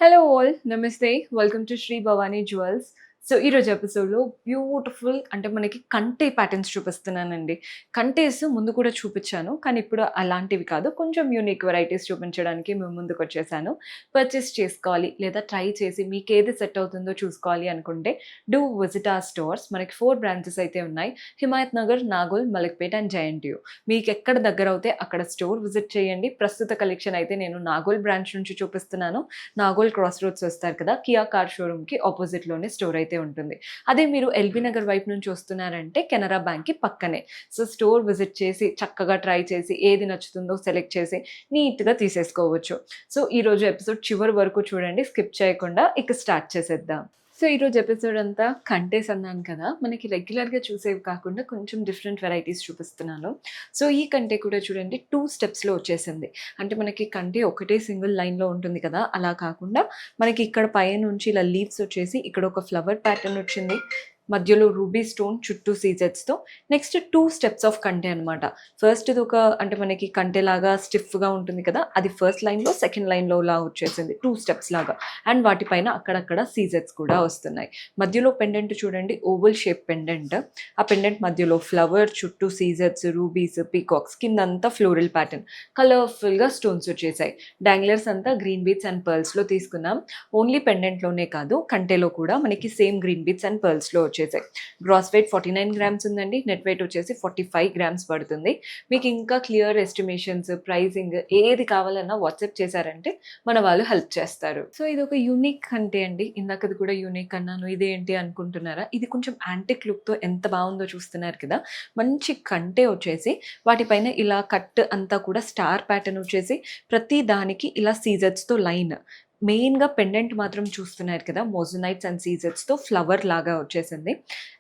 Hello all నమస్తే welcome to Shri Bhavani jewels. So ఈరోజు ఎపిసోడ్లో బ్యూటిఫుల్ అంటే మనకి కంటే ప్యాటర్న్స్ చూపిస్తున్నానండి. కంటేస్ ముందు కూడా చూపించాను, కానీ ఇప్పుడు అలాంటివి కాదు, కొంచెం యూనిక్ వెరైటీస్ చూపించడానికి మేము ముందుకు వచ్చేసాను. పర్చేస్ చేసుకోవాలి లేదా ట్రై చేసి మీకు ఏది సెట్ అవుతుందో చూసుకోవాలి అనుకుంటే డూ విజిట్ ఆర్ స్టోర్స్. మనకి 4 బ్రాంచెస్ అయితే ఉన్నాయి: హిమాయత్ నగర్, నాగోల్, మలక్పేట్ అండ్ జేఎన్టీయూ. మీకు ఎక్కడ దగ్గర అవుతే అక్కడ స్టోర్ విజిట్ చేయండి. ప్రస్తుత కలెక్షన్ అయితే నేను నాగోల్ బ్రాంచ్ నుంచి చూపిస్తున్నాను. నాగోల్ క్రాస్ రోడ్స్ వస్తారు కదా, కియా కార్ షోరూమ్కి ఆపోజిట్లోనే స్టోర్ అయితే ఉంటుంది. అదే మీరు ఎల్బీ నగర్ వైపు నుంచి వస్తున్నారంటే కెనరా బ్యాంక్కి పక్కనే. సో స్టోర్ విజిట్ చేసి చక్కగా ట్రై చేసి ఏది నచ్చుతుందో సెలెక్ట్ చేసి నీట్గా తీసేసుకోవచ్చు. సో ఈరోజు ఎపిసోడ్ చివరి వరకు చూడండి, స్కిప్ చేయకుండా ఇక స్టార్ట్ చేసేద్దాం. సో ఈరోజు ఎపిసోడ్ అంతా కంటేస్ అన్నాను కదా, మనకి రెగ్యులర్గా చూసేవి కాకుండా కొంచెం డిఫరెంట్ వెరైటీస్ చూపిస్తున్నాను. సో ఈ కంటే కూడా చూడండి 2 స్టెప్స్లో వచ్చేసింది. అంటే మనకి కంటే ఒకటే సింగిల్ లైన్లో ఉంటుంది కదా, అలా కాకుండా మనకి ఇక్కడ పై నుంచి ఇలా లీవ్స్ వచ్చేసి ఇక్కడ ఒక ఫ్లవర్ ప్యాటర్న్ వచ్చింది, మధ్యలో రూబీ స్టోన్, చుట్టూ సీజెట్స్తో. నెక్స్ట్ 2 స్టెప్స్ ఆఫ్ కంటే అనమాట. ఫస్ట్ ఇది ఒక అంటే మనకి కంటేలాగా స్టిఫ్గా ఉంటుంది కదా, అది ఫస్ట్ లైన్లో, సెకండ్ లైన్లో లా వచ్చేసింది 2 స్టెప్స్ లాగా. అండ్ వాటిపైన అక్కడక్కడ సీజెట్స్ కూడా వస్తున్నాయి. మధ్యలో పెండెంట్ చూడండి, ఓవల్ షేప్ పెండెంట్. ఆ పెండెంట్ మధ్యలో ఫ్లవర్, చుట్టూ సీజెట్స్, రూబీస్, పీకాక్స్, కిందంతా ఫ్లోరల్ ప్యాటర్న్, కలర్ఫుల్గా స్టోన్స్ వచ్చేసాయి. డాంగ్లర్స్ అంతా గ్రీన్ బీట్స్ అండ్ పర్ల్స్లో తీసుకున్నాం. ఓన్లీ పెండెంట్లోనే కాదు, కంటేలో కూడా మనకి సేమ్ గ్రీన్ బీట్స్ అండ్ పర్ల్స్లో వచ్చేసాయి. గ్రాస్ వెయిట్ 49 గ్రామ్స్ ఉందండి, నెట్ వెయిట్ వచ్చేసి 45 గ్రామ్స్ పడుతుంది. మీకు ఇంకా క్లియర్ ఎస్టిమేషన్స్, ప్రైసింగ్ ఏది కావాలన్నా వాట్సాప్ చేశారంటే మన వాళ్ళు హెల్ప్ చేస్తారు. సో ఇది ఒక యూనిక్ కంటే అండి, ఇందాకది కూడా యూనిక్ అన్నాను, ఇదేంటి అనుకుంటున్నారా? ఇది కొంచెం యాంటిక్ లుక్తో ఎంత బాగుందో చూస్తున్నారు కదా. మంచి కంటే వచ్చేసి వాటిపైన ఇలా కట్ అంతా కూడా స్టార్ ప్యాటర్న్ వచ్చేసి ప్రతి దానికి ఇలా సీజర్స్తో లైన్. మెయిన్గా పెండెంట్ మాత్రం చూస్తున్నారు కదా, మోజనైట్స్ అండ్ సీజెట్స్తో ఫ్లవర్ లాగా వచ్చేసింది.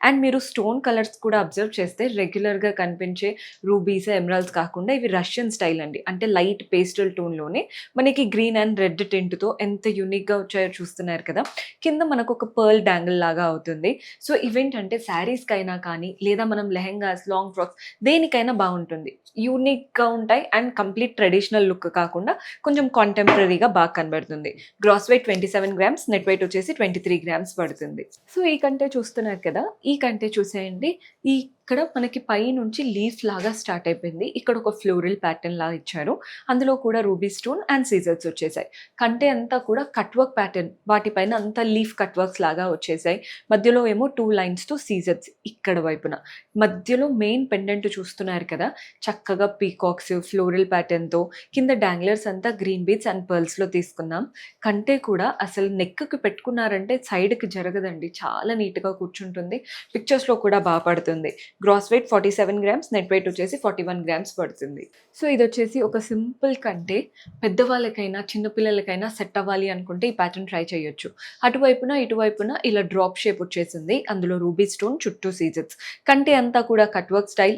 అండ్ మీరు స్టోన్ కలర్స్ కూడా అబ్జర్వ్ చేస్తే రెగ్యులర్గా కనిపించే రూబీస్, ఎమరాల్డ్స్ కాకుండా ఇవి రష్యన్ స్టైల్ అండి. అంటే లైట్ పేస్టల్ టోన్లోనే మనకి గ్రీన్ అండ్ రెడ్ టింట్తో ఎంత యూనిక్గా వచ్చాయో చూస్తున్నారు కదా. కింద మనకు ఒక పర్ల్ డాంగిల్ లాగా అవుతుంది. సో ఇవేంటంటే శారీస్కైనా కానీ లేదా మనం లెహెంగాస్, లాంగ్ ఫ్రాక్స్ దేనికైనా బాగుంటుంది. యూనిక్గా ఉంటాయి అండ్ కంప్లీట్ ట్రెడిషనల్ లుక్ కాకుండా కొంచెం కాంటెంపరీగా బాగా కనబడుతుంది. Gross weight 27 grams, net weight వచ్చేసి 23 గ్రామ్స్ పడుతుంది. సో ఈ కంటే చూస్తున్నారు కదా, ఈ కంటే చూసేయండి. ఇక్కడ మనకి పై నుంచి లీఫ్ లాగా స్టార్ట్ అయిపోయింది. ఇక్కడ ఒక ఫ్లోరల్ ప్యాటర్న్ లాగా ఇచ్చారు, అందులో కూడా రూబీ స్టోన్ అండ్ సీజర్స్ వచ్చేసాయి. కంటే అంతా కూడా కట్ వర్క్ ప్యాటర్న్, వాటిపైన అంతా లీఫ్ కట్ వర్క్స్ లాగా వచ్చేసాయి. మధ్యలో ఏమో 2 లైన్స్తో సీజర్స్ ఇక్కడ వైపున. మధ్యలో మెయిన్ పెండెంట్ చూస్తున్నారు కదా, చక్కగా పీకాక్స్, ఫ్లోరల్ ప్యాటర్న్తో. కింద డాంగ్లర్స్ అంతా గ్రీన్ బీట్స్ అండ్ పర్ల్స్లో తీసుకున్నాం. కంటే కూడా అసలు నెక్కి పెట్టుకున్నారంటే సైడ్కి జరగదండి, చాలా నీట్గా కూర్చుంటుంది. పిక్చర్స్లో కూడా బాగా పడుతుంది. Gross weight 47 grams, net weight వచ్చేసి 41 గ్రామ్స్ పడుతుంది. సో ఇది వచ్చేసి ఒక సింపుల్ కంటే, పెద్దవాళ్ళకైనా చిన్నపిల్లలకైనా సెట్ అవ్వాలి అనుకుంటే ఈ ప్యాటర్న్ ట్రై చేయొచ్చు. అటువైపున ఇటువైపున ఇలా డ్రాప్ షేప్ వచ్చేసింది, అందులో రూబీ స్టోన్, చుట్టూ సీజెట్స్. కంటే అంతా కూడా కట్ వర్క్ స్టైల్,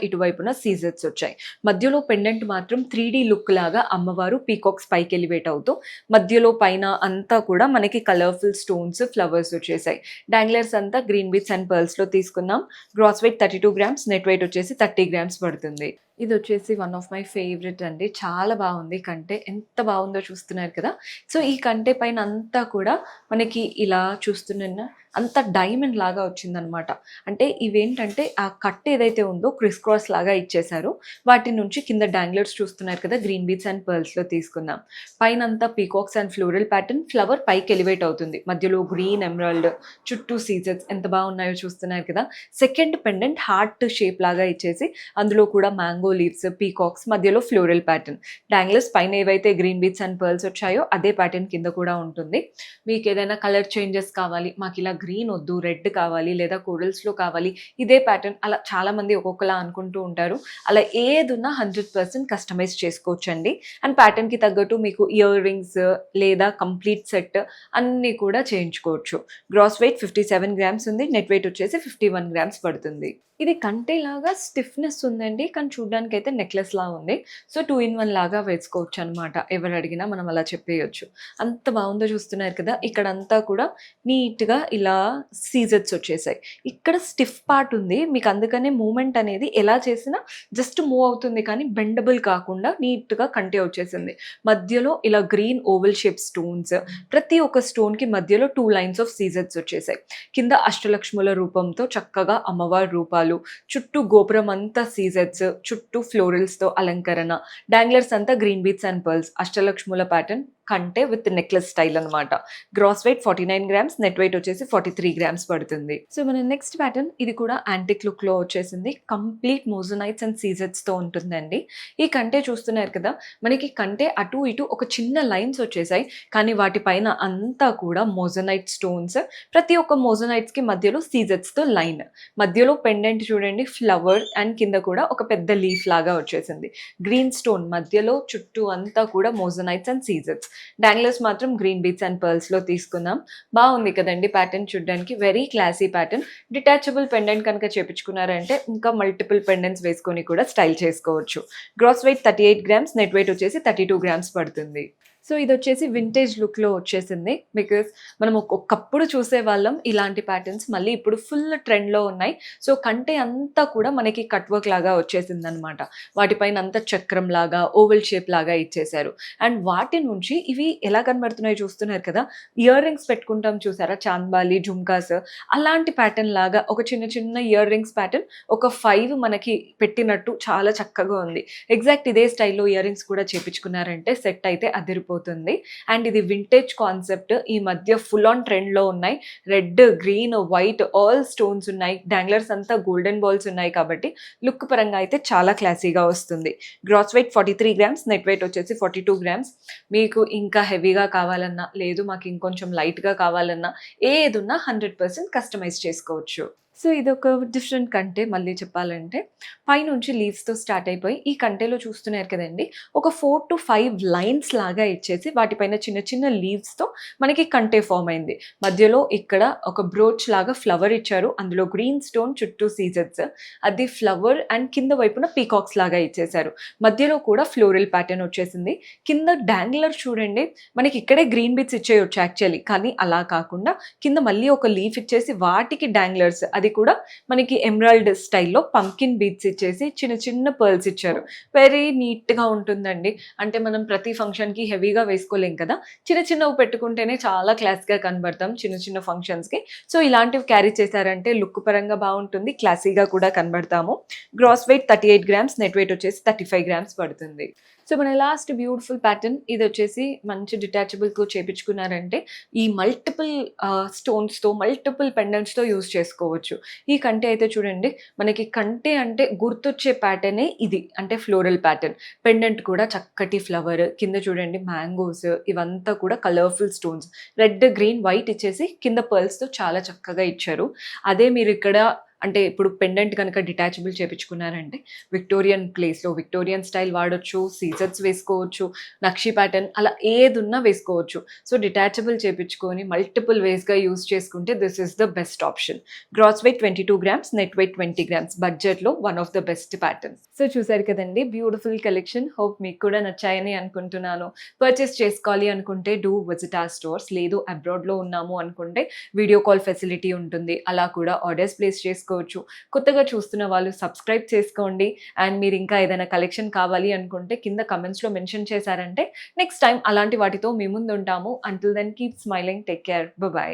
ఇటువైపున సీజెట్స్ వచ్చాయి. మధ్యలో పెండెంట్ మాత్రం 3D లుక్ లాగా అమ్మవారు పీకాక్స్ పైకి ఎలివేట్ అవుతూ, మధ్యలో పైన అంతా కూడా మనకి కలర్ఫుల్ స్టోన్స్, ఫ్లవర్స్ వచ్చేసాయి. డాంగ్లర్స్ అంతా గ్రీన్ బీట్స్ అండ్ పర్ల్స్లో తీసుకున్నాం. Gross weight 32 grams, net weight వచ్చేసి 30 గ్రామ్స్ పడుతుంది. ఇది వచ్చేసి వన్ ఆఫ్ మై ఫేవరెట్ అండి, చాలా బాగుంది కంటే. ఎంత బాగుందో చూస్తున్నారు కదా. సో ఈ కంటే పైన అంతా కూడా మనకి ఇలా చూస్తున్న అంత డైమండ్ లాగా వచ్చిందనమాట. అంటే ఇవేంటంటే ఆ కట్ ఏదైతే ఉందో క్రిస్ క్రాస్ లాగా ఇచ్చేసారు. వాటి నుంచి కింద డాంగ్లర్స్ చూస్తున్నారు కదా, గ్రీన్ బీట్స్ అండ్ పర్ల్స్లో తీసుకున్నాం. పైన అంతా peacocks and floral pattern, flower పైకి ఎలివేట్ అవుతుంది. మధ్యలో గ్రీన్ ఎమరాల్డ్, చుట్టూ సీజర్స్ ఎంత బాగున్నాయో చూస్తున్నారు కదా. సెకండ్ పెండెంట్ హార్ట్ షేప్ లాగా ఇచ్చేసి అందులో కూడా మ్యాంగో లీవ్స్, పీకాక్స్, మధ్యలో ఫ్లోరల్ ప్యాటర్న్. డాంగ్లర్స్ పైన ఏవైతే గ్రీన్ బీట్స్ అండ్ పర్ల్స్ వచ్చాయో అదే ప్యాటర్న్ కింద కూడా ఉంటుంది. మీకు ఏదైనా కలర్ చేంజెస్ కావాలి, మాకు ఇలా గ్రీన్ వద్దు, రెడ్ కావాలి లేదా కోరల్స్లో కావాలి, ఇదే ప్యాటర్న్, అలా చాలామంది ఒక్కొక్కలా అనుకుంటూ ఉంటారు. అలా ఏదున్నా 100% కస్టమైజ్ చేసుకోవచ్చండి. అండ్ ప్యాటర్న్కి తగ్గట్టు మీకు ఇయర్ రింగ్స్ లేదా కంప్లీట్ సెట్ అన్నీ కూడా చేయించుకోవచ్చు. గ్రాస్ వెయిట్ 57 గ్రామ్స్ ఉంది, నెట్ వెయిట్ వచ్చేసి 51 గ్రామ్స్ పడుతుంది. ఇది కంటేలాగా స్టిఫ్‌నెస్ ఉందండి. కానీ చూడ్డానికైతే నెక్లెస్‌లా ఉంది. సో, 2 ఇన్ 1 లాగా వేసుకోవచ్చనమాట. ఎవరడిగినా మనం అలా చెప్పేయొచ్చు. అంత బావుందో చూస్తున్నారు కదా! ఇక్కడంతా కూడా నీట్‌గా ఇలా సీజెట్స్ వచ్చేసాయి. ఇక్కడ స్టిఫ్ పార్ట్ ఉంది. మీకు అందుకనే మూవ్‌మెంట్ అనేది ఎలా చేసినా జస్ట్ మూవ్ అవుతుంది కానీ బెండబుల్ కాకుండా నీట్‌గా కంటే వచ్చేసింది. మధ్యలో ఇలా గ్రీన్ ఓవెల్ షేప్ స్టోన్స్, ప్రతి ఒక్క స్టోన్‌కి మధ్యలో 2 లైన్స్ ఆఫ్ సీజెట్స్ వచ్చేసాయి. కింద అష్టలక్ష్ముల రూపంతో చక్కగా అమ్మవారి రూపాలు, చుట్టూ గోపురం అంతా సీజెట్స్, చుట్టూ ఫ్లోరల్స్‌తో అలంకరణ, డాంగ్లర్స్ అంతా గ్రీన్ బీడ్స్ అండ్ పర్ల్స్, అష్టలక్ష్ముల ప్యాటర్న్ కంటే విత్ నెక్లెస్ స్టైల్ అనమాట. Gross weight 49 grams, net weight వచ్చేసి 43 గ్రామ్స్ పడుతుంది. సో మన నెక్స్ట్ ప్యాటర్న్ ఇది కూడా యాంటిక్ లుక్‌లో వచ్చేసింది. కంప్లీట్ మోజనైట్స్ అండ్ సీజెట్స్‌తో ఉంటుందండి. ఈ కంటే చూస్తున్నారు కదా! మనకి కంటే అటు ఇటు ఒక చిన్న లైన్స్ వచ్చేసాయి. కానీ వాటి పైన అంతా కూడా మోజనైట్ స్టోన్స్. ప్రతి ఒక్క మోజనైట్స్‌కి మధ్యలో సీజెట్స్‌తో లైన్. మధ్యలో పెండెంట్ చూడండి ఫ్లవర్ అండ్ కింద కూడా ఒక పెద్ద లీఫ్ లాగా వచ్చేసింది. గ్రీన్ స్టోన్ మధ్యలో చుట్టూ అంతా కూడా మోజనైట్స్ అండ్ సీజెట్స్. డాంగ్లర్స్ మాత్రం గ్రీన్ బీడ్స్ అండ్ పర్ల్స్‌లో తీసుకున్నాం. బావుంది కదండీ ప్యాటర్న్ చూడ్డానికి. Very classy pattern. Detachable pendant కనుక చేపించుకున్నారంటే ఇంకా మల్టిపుల్ పెండెంట్స్ వేసుకొని కూడా స్టైల్ చేసుకోవచ్చు. Gross weight 38 grams, net weight వచ్చేసి 32 గ్రామ్స్ పడుతుంది. సో ఇదొచ్చేసి వింటేజ్ లుక్‌లో వచ్చేసింది. బికాజ్ మనం ఒకప్పుడు చూసేవాళ్ళం ఇలాంటి ప్యాటర్న్స్. మళ్ళీ ఇప్పుడు ఫుల్ ట్రెండ్‌లో ఉన్నాయి. సో కంటే అంతా కూడా మనకి కట్ వర్క్ లాగా వచ్చేసిందనమాట. వాటిపైన అంతా చక్రం లాగా, ఓవెల్ షేప్ లాగా ఇచ్చేశారు. అండ్ వాటి నుంచి ఇవి ఎలా కనబడుతున్నాయో చూస్తున్నారు కదా! ఇయర్ రింగ్స్ పెట్టుకుంటాం చూసారా? చాంద్బాలి, జుమ్కాస్ అలాంటి ప్యాటర్న్ లాగా ఒక చిన్న చిన్న ఇయర్ రింగ్స్ ప్యాటర్న్ ఒక 5 మనకి పెట్టినట్టు చాలా చక్కగా ఉంది. ఎగ్జాక్ట్ ఇదే స్టైల్‌లో ఇయర్ రింగ్స్ కూడా చేపించుకున్నారంటే సెట్ అయితే అదిరిపోతుంది. అండ్ ఇది వింటేజ్ కాన్సెప్ట్. ఈ మధ్య ఫుల్ ఆన్ ట్రెండ్‌లో ఉన్నాయి. Red, green, white all stones ఉన్నాయి. డాంగ్లర్స్ అంతా గోల్డెన్ బాల్స్ ఉన్నాయి కాబట్టి లుక్ పరంగా అయితే చాలా క్లాసీగా వస్తుంది. Gross weight 43 grams, net weight వచ్చేసి 42 గ్రామ్స్. మీకు ఇంకా హెవీగా కావాలన్నా, లేదు మాకు ఇంకొంచెం లైట్‌గా కావాలన్నా ఏదున్నా 100% కస్టమైజ్ చేసుకోవచ్చు. సో ఇదొక డిఫరెంట్ కంటే మళ్ళీ చెప్పాలంటే పైనుంచి లీవ్స్‌తో స్టార్ట్ అయిపోయి ఈ కంటెలో చూస్తున్నారు కదండీ! ఒక 4-5 లైన్స్ లాగా ఇచ్చేసి వాటిపైన చిన్న చిన్న లీవ్స్‌తో మనకి కంటె ఫార్మ్ అయింది. మధ్యలో ఇక్కడ ఒక బ్రోచ్ లాగా ఫ్లవర్ ఇచ్చారు. అందులో గ్రీన్ స్టోన్ చుట్టూ సీజెట్స్. అది ఫ్లవర్ అండ్ కింద వైపున పీకాక్స్ లాగా ఇచ్చేశారు. మధ్యలో కూడా ఫ్లోరల్ ప్యాటర్న్ వచ్చేసింది. కింద డాంగ్లర్ చూడండి మనకి ఇక్కడే గ్రీన్ బీడ్స్ ఇచ్చేయొచ్చు యాక్చువల్లీ. కానీ అలా కాకుండా కింద మళ్ళీ ఒక లీఫ్ ఇచ్చేసి వాటికి డాంగ్లర్స్ అది కూడా మనకి ఎమరాల్డ్ స్టైల్‌లో పంకిన్ బీడ్స్ ఇచ్చేసి చిన్న చిన్న పర్ల్స్ ఇచ్చారు. వెరీ నీట్‌గా ఉంటుందండి. అంటే మనం ప్రతి ఫంక్షన్‌కి హెవీగా వేసుకోలేం కదా! చిన్న చిన్నవి పెట్టుకుంటేనే చాలా క్లాస్‌గా కనబడతాం చిన్న చిన్న ఫంక్షన్స్‌కి. సో ఇలాంటివి క్యారీ చేశారంటే లుక్ పరంగా బావుంటుంది. క్లాసీగా కూడా కనబడతాము. Gross weight 38 grams, net weight వచ్చేసి 35 గ్రామ్స్ పడుతుంది. సో మన లాస్ట్ బ్యూటిఫుల్ ప్యాటర్న్ ఇదొచ్చేసి మంచి డిటాచబుల్‌తో చేపించుకున్నారంటే ఈ మల్టిపుల్ స్టోన్స్‌తో, మల్టిపుల్ పెండెంట్స్‌తో యూజ్ చేసుకోవచ్చు. ఈ కంటే అయితే చూడండి మనకి కంటే అంటే గుర్తొచ్చే ప్యాటర్నే ఇది. అంటే ఫ్లోరల్ ప్యాటర్న్. పెండెంట్ కూడా చక్కటి ఫ్లవర్, కింద చూడండి మ్యాంగోస్ ఇవంతా కూడా colourful stones. Red, green, white ఇచ్చేసి కింద పర్ల్స్‌తో చాలా చక్కగా ఇచ్చారు. అదే మీరిక్కడ అంటే ఇప్పుడు పెండెంట్ గనక డిటాచబుల్ చేపించుకున్నారంటే విక్టోరియన్ ప్లేస్‌లో విక్టోరియన్ స్టైల్ వాడొచ్చు, సీజర్స్ వేసుకోవచ్చు, నక్షి ప్యాటర్న్ అలా ఏదున్నా వేసుకోవచ్చు. సో డిటాచబుల్ చేపించుకొని మల్టిపుల్ వేస్‌గా యూజ్ చేసుకుంటే this is the best option. Gross weight 22 grams, net weight 20 grams. బడ్జెట్‌లో one of the best patterns. So చూసారు కదండీ బ్యూటిఫుల్ కలెక్షన్. హోప్ మీకు కూడా నచ్చాయని అనుకుంటున్నాను. పర్చేస్ చేసుకోవాలి అనుకుంటే డూ విజిట్ అవర్ స్టోర్స్. లేదు అబ్రాడ్‌లో ఉన్నాము అనుకుంటే వీడియో కాల్ ఫెసిలిటీ ఉంటుంది. అలా కూడా ఆర్డర్స్ ప్లేస్ చేసుకోవచ్చు. కొత్తగా చూస్తున్న వాళ్ళు సబ్స్క్రైబ్ చేసుకోండి. అండ్ మీరు ఇంకా ఏదైనా కలెక్షన్ కావాలి అనుకుంటే కింద కమెంట్స్‌లో మెన్షన్ చేశారంటే నెక్స్ట్ టైం అలాంటి వాటితో మీ ముందు ఉంటాము. Until then keep smiling. Take care. Bye by.